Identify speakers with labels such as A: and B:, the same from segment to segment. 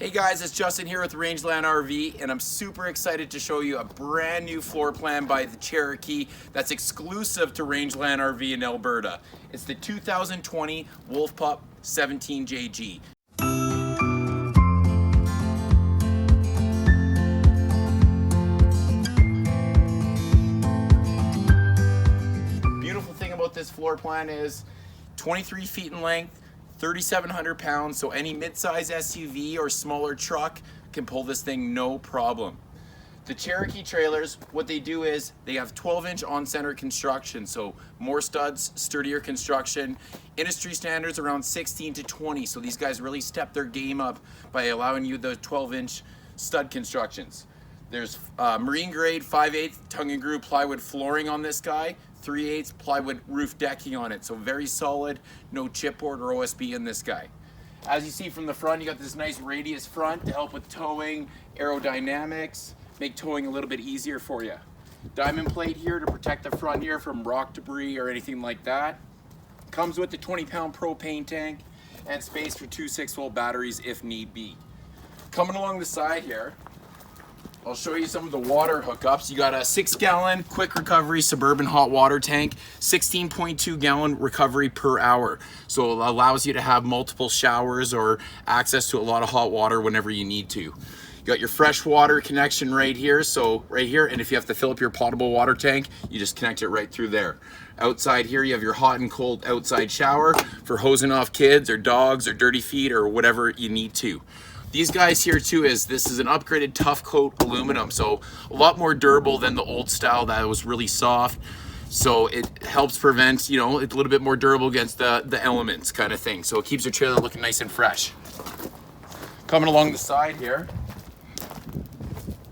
A: Hey guys, it's Justin here with Rangeland RV, and I'm super excited to show you a brand new floor plan by the Cherokee that's exclusive to Rangeland RV in Alberta. It's the 2020 Wolf Pup 17JG. Beautiful thing about this floor plan is 23 feet in length, 3,700 pounds, so any mid-size SUV or smaller truck can pull this thing no problem. The Cherokee trailers, what they do is they have 12-inch on-center construction, so more studs, sturdier construction. Industry standards around 16 to 20, so these guys really step their game up by allowing you the 12-inch stud constructions. There's marine grade 5/8 tongue and groove plywood flooring on this guy, 3/8 plywood roof decking on it, so very solid, no chipboard or OSB in this guy. As you see from the front, you got this nice radius front to help with towing, aerodynamics, make towing a little bit easier for you. Diamond plate here to protect the front here from rock debris or anything like that. Comes with the 20-pound propane tank and space for two 6-volt batteries if need be. Coming along the side here, I'll show you some of the water hookups. You got a 6-gallon quick recovery suburban hot water tank, 16.2 gallon recovery per hour. So it allows you to have multiple showers or access to a lot of hot water whenever you need to. You got your fresh water connection right here, so right here, and if you have to fill up your potable water tank, you just connect it right through there. Outside here, you have your hot and cold outside shower for hosing off kids or dogs or dirty feet or whatever you need to. These guys here too this is an upgraded tough coat aluminum, so a lot more durable than the old style that was really soft. So it helps prevent, you know, it's a little bit more durable against the elements kind of thing. So it keeps your trailer looking nice and fresh. Coming along the side here,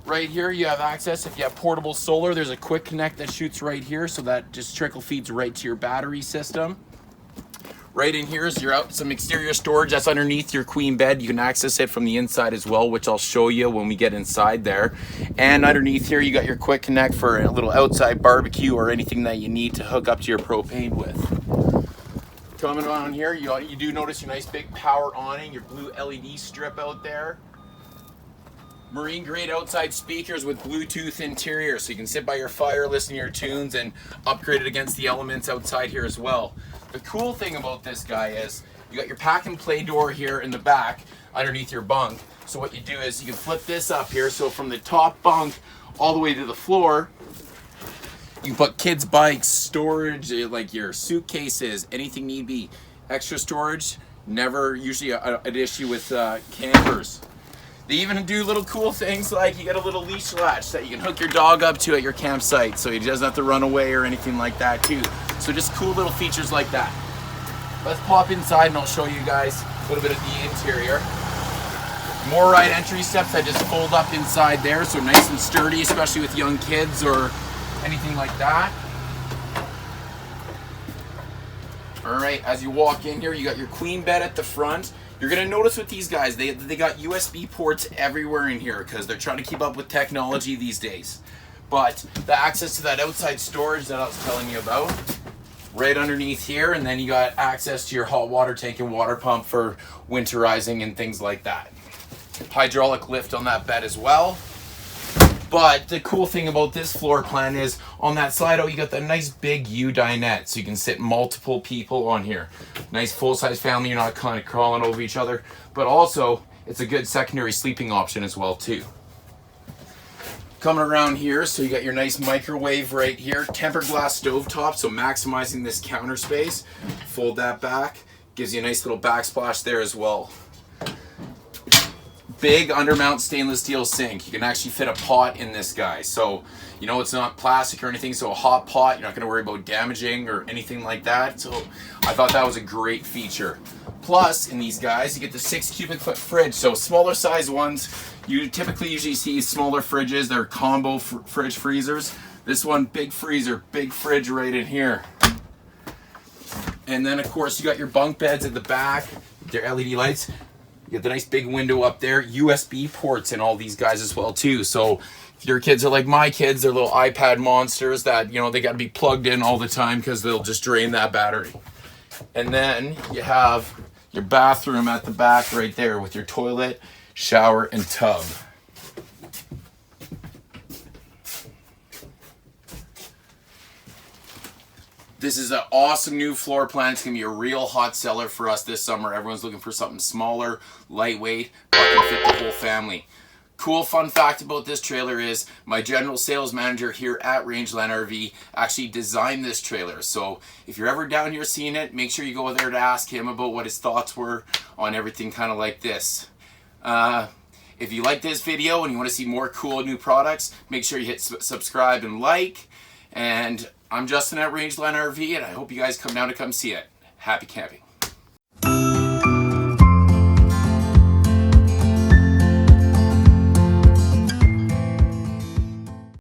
A: right here you have access, if you have portable solar, there's a quick connect that shoots right here, so that just trickle feeds right to your battery system. Right in here is some exterior storage that's underneath your queen bed. You can access it from the inside as well, which I'll show you when we get inside there. And underneath here, you got your quick connect for a little outside barbecue or anything that you need to hook up to your propane with. Coming on here, you do notice your nice big power awning, your blue LED strip out there. Marine grade outside speakers with Bluetooth interior, so you can sit by your fire, listen to your tunes, and upgrade it against the elements outside here as well. The cool thing about this guy is you got your pack and play door here in the back underneath your bunk. So what you do is you can flip this up here, so from the top bunk all the way to the floor, you can put kids' bikes, storage, like your suitcases, anything need be. Extra storage, never usually an issue with campers. They even do little cool things like you get a little leash latch that you can hook your dog up to at your campsite so he doesn't have to run away or anything like that too. So just cool little features like that. Let's pop inside and I'll show you guys a little bit of the interior. More right entry steps that just fold up inside there, so nice and sturdy, especially with young kids or anything like that. All right, as you walk in here, you got your queen bed at the front. You're gonna notice with these guys, they got USB ports everywhere in here because they're trying to keep up with technology these days. But the access to that outside storage that I was telling you about, right underneath here, and then you got access to your hot water tank and water pump for winterizing and things like that. Hydraulic lift on that bed as well. But the cool thing about this floor plan is on that side, you got that nice big U dinette, so you can sit multiple people on here. Nice full-size family, you're not kind of crawling over each other, but also it's a good secondary sleeping option as well too. Coming around here, so you got your nice microwave right here, tempered glass stovetop, so maximizing this counter space. Fold that back, gives you a nice little backsplash there as well. Big undermount stainless steel sink. You can actually fit a pot in this guy. So, you know, it's not plastic or anything, so a hot pot, you're not gonna worry about damaging or anything like that. So I thought that was a great feature. Plus, in these guys, you get the 6 cubic foot fridge. So smaller size ones, you typically usually see smaller fridges. They're combo fridge freezers. This one, big freezer, big fridge right in here. And then of course, you got your bunk beds at the back, their LED lights. You got the nice big window up there, USB ports in all these guys as well too. So if your kids are like my kids, they're little iPad monsters that, you know, they got to be plugged in all the time because they'll just drain that battery. And then you have your bathroom at the back right there with your toilet, shower, and tub. This is an awesome new floor plan. It's going to be a real hot seller for us this summer. Everyone's looking for something smaller, lightweight, but can fit the whole family. Cool fun fact about this trailer is my general sales manager here at Rangeland RV actually designed this trailer. So if you're ever down here seeing it, make sure you go there to ask him about what his thoughts were on everything kind of like this. If you like this video and you want to see more cool new products, make sure you hit subscribe and like. And I'm Justin at Rangeland RV, and I hope you guys come down to come see it. Happy camping.